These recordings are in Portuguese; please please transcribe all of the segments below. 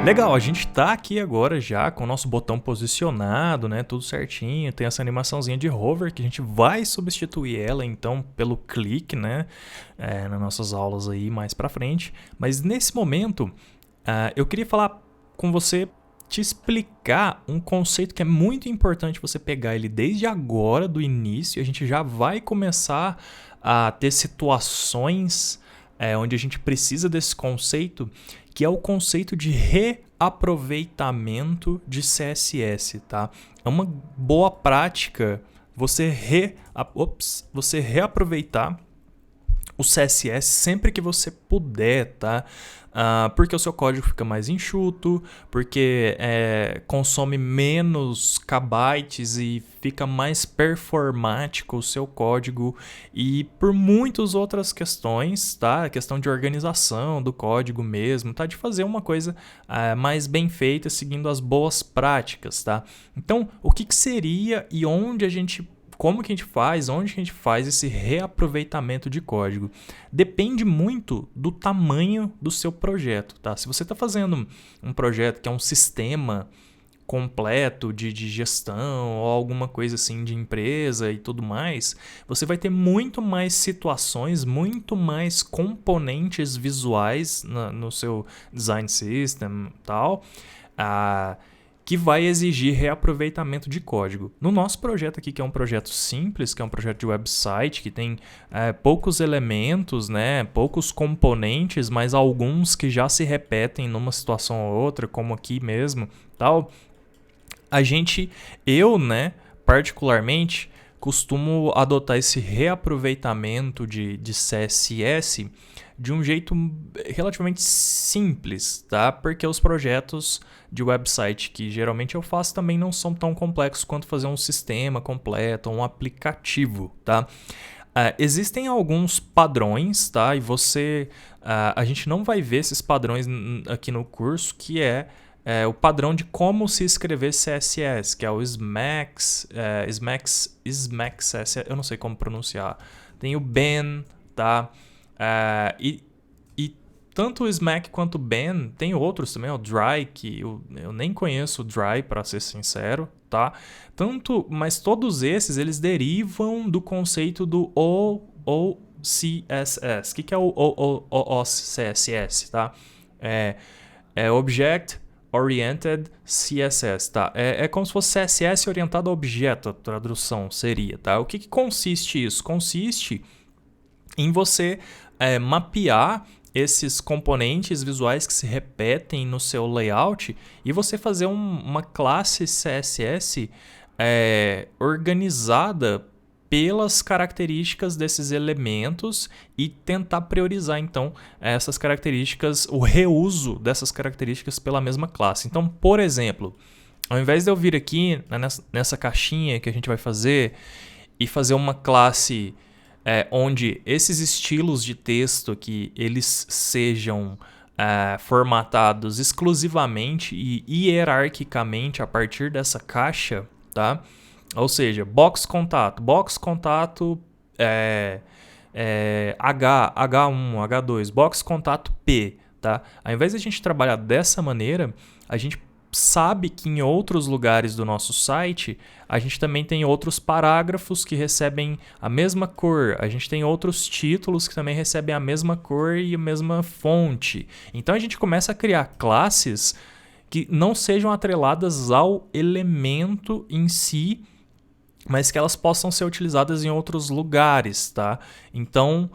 Legal, a gente tá aqui agora já com o nosso botão posicionado, né, tudo certinho, tem essa animaçãozinha de hover que a gente vai substituir ela então pelo clique, né, nas nossas aulas aí mais pra frente. Mas nesse momento, eu queria falar com você, te explicar um conceito que é muito importante você pegar ele desde agora, do início. A gente já vai começar a ter situações onde a gente precisa desse conceito, que é o conceito de reaproveitamento de CSS, tá? É uma boa prática você reaproveitar o CSS sempre que você puder, tá? Porque o seu código fica mais enxuto, porque consome menos kbytes e fica mais performático o seu código, e por muitas outras questões, tá? A questão de organização do código mesmo, tá? De fazer uma coisa mais bem feita, seguindo as boas práticas, tá? Então, o que seria e como que a gente faz, onde que a gente faz esse reaproveitamento de código? Depende muito do tamanho do seu projeto, tá? Se você está fazendo um projeto que é um sistema completo de gestão ou alguma coisa assim de empresa e tudo mais, você vai ter muito mais situações, muito mais componentes visuais no seu design system e tal, que vai exigir reaproveitamento de código. No nosso projeto aqui, que é um projeto simples, que é um projeto de website, que tem poucos elementos, né, poucos componentes, mas alguns que já se repetem numa situação ou outra, como aqui mesmo, tal, particularmente, costumo adotar esse reaproveitamento de CSS de um jeito relativamente simples, tá? Porque os projetos de website que geralmente eu faço também não são tão complexos quanto fazer um sistema completo, um aplicativo, tá? Existem alguns padrões, tá? E a gente não vai ver esses padrões aqui no curso, que é o padrão de como se escrever CSS, que é o SMAX, CSS, eu não sei como pronunciar. Tem o Ben, tá? E tanto o SMAC quanto o Ben, tem outros também, o Dry, que eu nem conheço o Dry, para ser sincero, tá? Mas todos esses, eles derivam do conceito do OOCSS. O que é o OOCSS, tá? É Object Oriented CSS, tá? É como se fosse CSS orientado a objeto, a tradução seria, tá? O que consiste isso? Consiste em você mapear esses componentes visuais que se repetem no seu layout e você fazer uma classe CSS organizada pelas características desses elementos e tentar priorizar, então, essas características, o reuso dessas características pela mesma classe. Então, por exemplo, ao invés de eu vir aqui nessa caixinha que a gente vai fazer e fazer uma classe onde esses estilos de texto aqui, eles sejam formatados exclusivamente e hierarquicamente a partir dessa caixa, tá? Ou seja, box contato H1, H2, box contato P, tá? Ao invés de a gente trabalhar dessa maneira, a gente sabe que em outros lugares do nosso site a gente também tem outros parágrafos que recebem a mesma cor, a gente tem outros títulos que também recebem a mesma cor e a mesma fonte. Então a gente começa a criar classes que não sejam atreladas ao elemento em si, mas que elas possam ser utilizadas em outros lugares, tá? Então,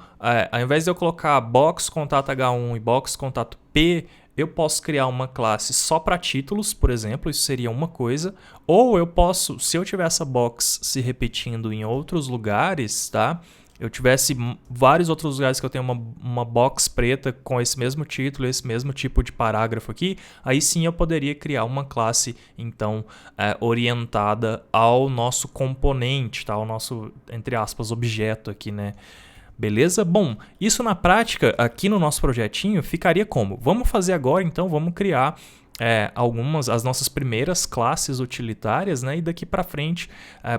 ao invés de eu colocar box contato H1 e box contato P, eu posso criar uma classe só para títulos, por exemplo, isso seria uma coisa. Ou eu posso, se eu tiver essa box se repetindo em outros lugares, tá? Eu tivesse vários outros lugares que eu tenho uma box preta com esse mesmo título, esse mesmo tipo de parágrafo aqui, aí sim eu poderia criar uma classe, então, orientada ao nosso componente, tá? Ao nosso, entre aspas, objeto aqui, né? Beleza? Bom, isso na prática, aqui no nosso projetinho, ficaria como? Vamos fazer agora, então, vamos criar as nossas primeiras classes utilitárias, né? E daqui para frente,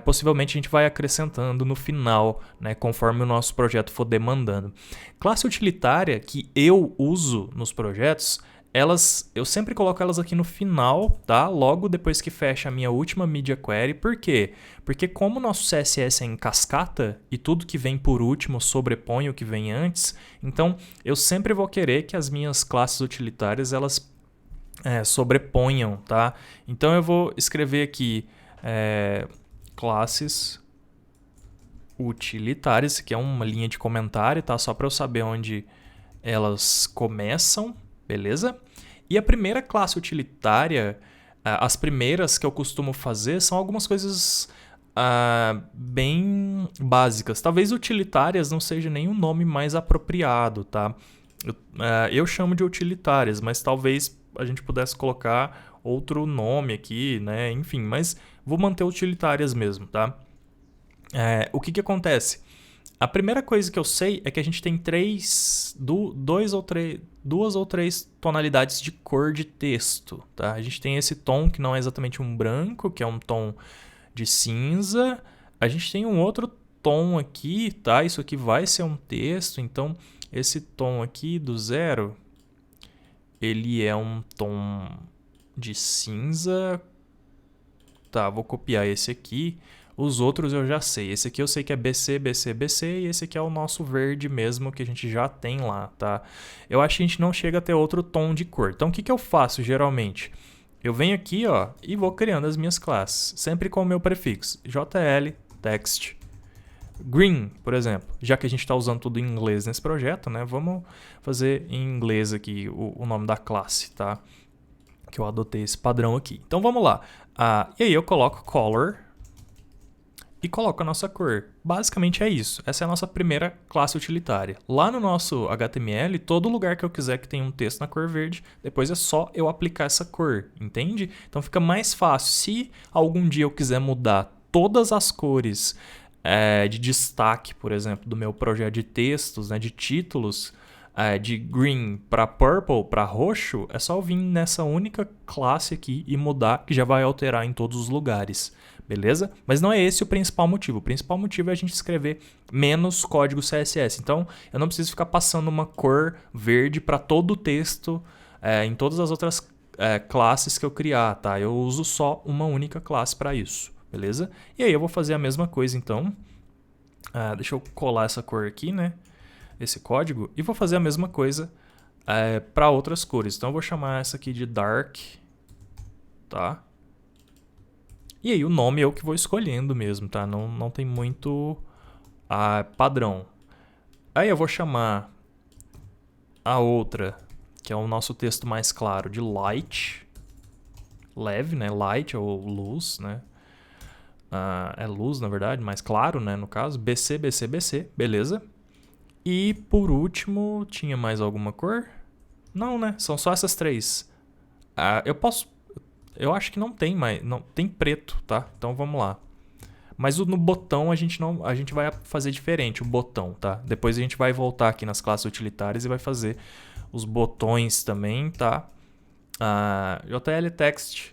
possivelmente a gente vai acrescentando no final, né? Conforme o nosso projeto for demandando. Classe utilitária que eu uso nos projetos eu sempre coloco elas aqui no final, tá? Logo depois que fecha a minha última media query. Por quê? Porque como o nosso CSS é em cascata e tudo que vem por último sobrepõe o que vem antes, então eu sempre vou querer que as minhas classes utilitárias elas sobreponham, tá? Então eu vou escrever aqui classes utilitárias, que é uma linha de comentário, tá? Só para eu saber onde elas começam, beleza? E a primeira classe utilitária, as primeiras que eu costumo fazer são algumas coisas bem básicas. Talvez utilitárias não seja nem o nome mais apropriado, tá? Eu chamo de utilitárias, mas talvez a gente pudesse colocar outro nome aqui, né? Enfim, mas vou manter utilitárias mesmo, tá? O que acontece? A primeira coisa que eu sei é que a gente tem duas ou três tonalidades de cor de texto, tá? A gente tem esse tom que não é exatamente um branco, que é um tom de cinza. A gente tem um outro tom aqui, tá? Isso aqui vai ser um texto, então esse tom aqui do 0, ele é um tom de cinza. Tá, vou copiar esse aqui. Os outros eu já sei. Esse aqui eu sei que é BC, BC, BC. E esse aqui é o nosso verde mesmo que a gente já tem lá, tá? Eu acho que a gente não chega a ter outro tom de cor. Então o que eu faço geralmente? Eu venho aqui, ó, e vou criando as minhas classes. Sempre com o meu prefixo. JL, text, green, por exemplo. Já que a gente está usando tudo em inglês nesse projeto, né? Vamos fazer em inglês aqui o nome da classe, tá? Que eu adotei esse padrão aqui. Então vamos lá. E aí eu coloco color e coloco a nossa cor. Basicamente é isso. Essa é a nossa primeira classe utilitária. Lá no nosso HTML, todo lugar que eu quiser que tenha um texto na cor verde, depois é só eu aplicar essa cor, entende? Então fica mais fácil. Se algum dia eu quiser mudar todas as cores de destaque, por exemplo, do meu projeto de textos, né, de títulos, de green para purple, para roxo, é só eu vir nessa única classe aqui e mudar, que já vai alterar em todos os lugares. Beleza? Mas não é esse o principal motivo. O principal motivo é a gente escrever menos código CSS. Então, eu não preciso ficar passando uma cor verde para todo o texto em todas as outras classes que eu criar, tá? Eu uso só uma única classe para isso, beleza? E aí eu vou fazer a mesma coisa, então. Deixa eu colar essa cor aqui, né? Esse código. E vou fazer a mesma coisa para outras cores. Então, eu vou chamar essa aqui de dark, tá? E aí o nome eu que vou escolhendo mesmo, tá? Não tem muito padrão. Aí eu vou chamar a outra, que é o nosso texto mais claro, de light. Leve, né? Light ou luz, né? É luz, na verdade, mais claro, né? No caso, BC, BC, BC, beleza. E por último, tinha mais alguma cor? Não, né? São só essas três. Eu acho que não tem mais, não tem preto, tá? Então vamos lá. Mas no botão a gente vai fazer diferente, o botão, tá? Depois a gente vai voltar aqui nas classes utilitárias e vai fazer os botões também, tá? JL text,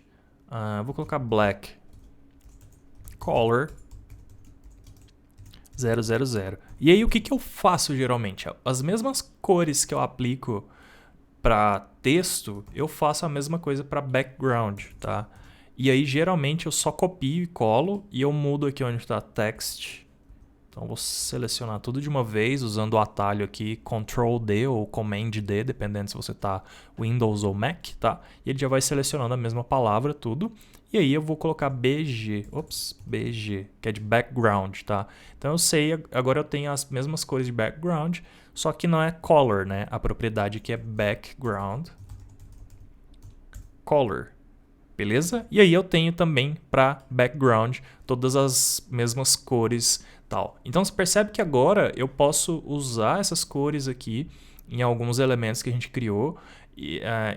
vou colocar black, color 000. E aí o que eu faço geralmente? As mesmas cores que eu aplico para texto, eu faço a mesma coisa para background, tá? E aí, geralmente, eu só copio e colo e eu mudo aqui onde está text. Então, vou selecionar tudo de uma vez usando o atalho aqui Ctrl+D ou Command+D, dependendo se você está Windows ou Mac, tá? E ele já vai selecionando a mesma palavra, tudo. E aí, eu vou colocar BG, que é de background, tá? Então, eu sei, agora eu tenho as mesmas cores de background, só que não é color, né? A propriedade aqui é background color, beleza? E aí eu tenho também para background todas as mesmas cores, tal. Então você percebe que agora eu posso usar essas cores aqui em alguns elementos que a gente criou,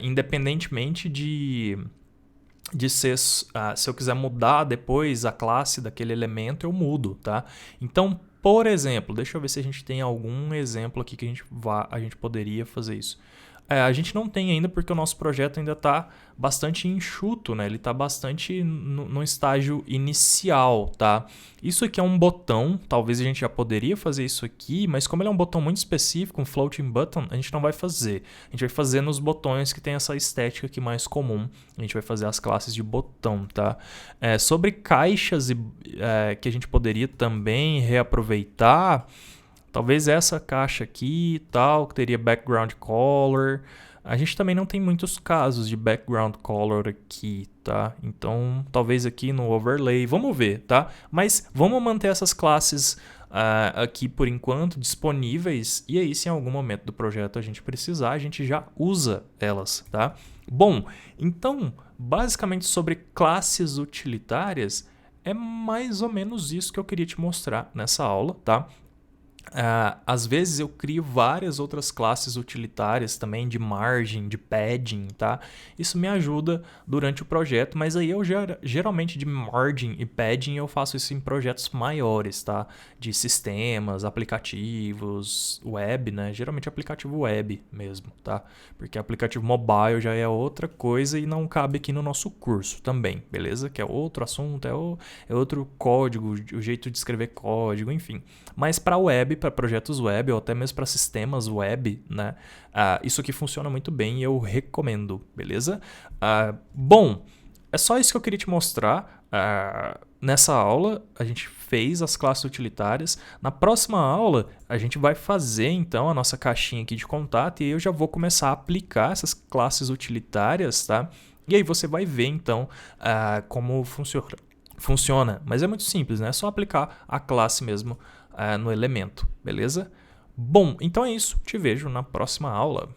independentemente de ser, se eu quiser mudar depois a classe daquele elemento, eu mudo, tá? Então, por exemplo, deixa eu ver se a gente tem algum exemplo aqui que a gente poderia fazer isso. A gente não tem ainda porque o nosso projeto ainda está bastante enxuto, né? Ele está bastante no estágio inicial, tá? Isso aqui é um botão, talvez a gente já poderia fazer isso aqui, mas como ele é um botão muito específico, um floating button, a gente não vai fazer. A gente vai fazer nos botões que tem essa estética aqui mais comum. A gente vai fazer as classes de botão, tá? Sobre caixas que a gente poderia também reaproveitar, talvez essa caixa aqui e tal, que teria background color. A gente também não tem muitos casos de background color aqui, tá? Então, talvez aqui no overlay, vamos ver, tá? Mas vamos manter essas classes aqui por enquanto disponíveis, e aí se em algum momento do projeto a gente precisar, a gente já usa elas, tá? Bom, então, basicamente sobre classes utilitárias, é mais ou menos isso que eu queria te mostrar nessa aula, tá? Às vezes eu crio várias outras classes utilitárias também de margem, de padding, tá? Isso me ajuda durante o projeto, mas aí eu geralmente de margin e padding eu faço isso em projetos maiores, tá? De sistemas, aplicativos, web, né? Geralmente aplicativo web mesmo, tá? Porque aplicativo mobile já é outra coisa e não cabe aqui no nosso curso também, beleza? Que é outro assunto, é outro código, o jeito de escrever código, enfim. Mas para web, para projetos web ou até mesmo para sistemas web, né? Isso aqui funciona muito bem e eu recomendo, beleza? Bom, é só isso que eu queria te mostrar. Nessa aula a gente fez as classes utilitárias. Na próxima aula a gente vai fazer então a nossa caixinha aqui de contato e eu já vou começar a aplicar essas classes utilitárias, tá? E aí você vai ver então como funciona. Mas é muito simples, né? É só aplicar a classe mesmo no elemento, beleza? Bom, então é isso. Te vejo na próxima aula.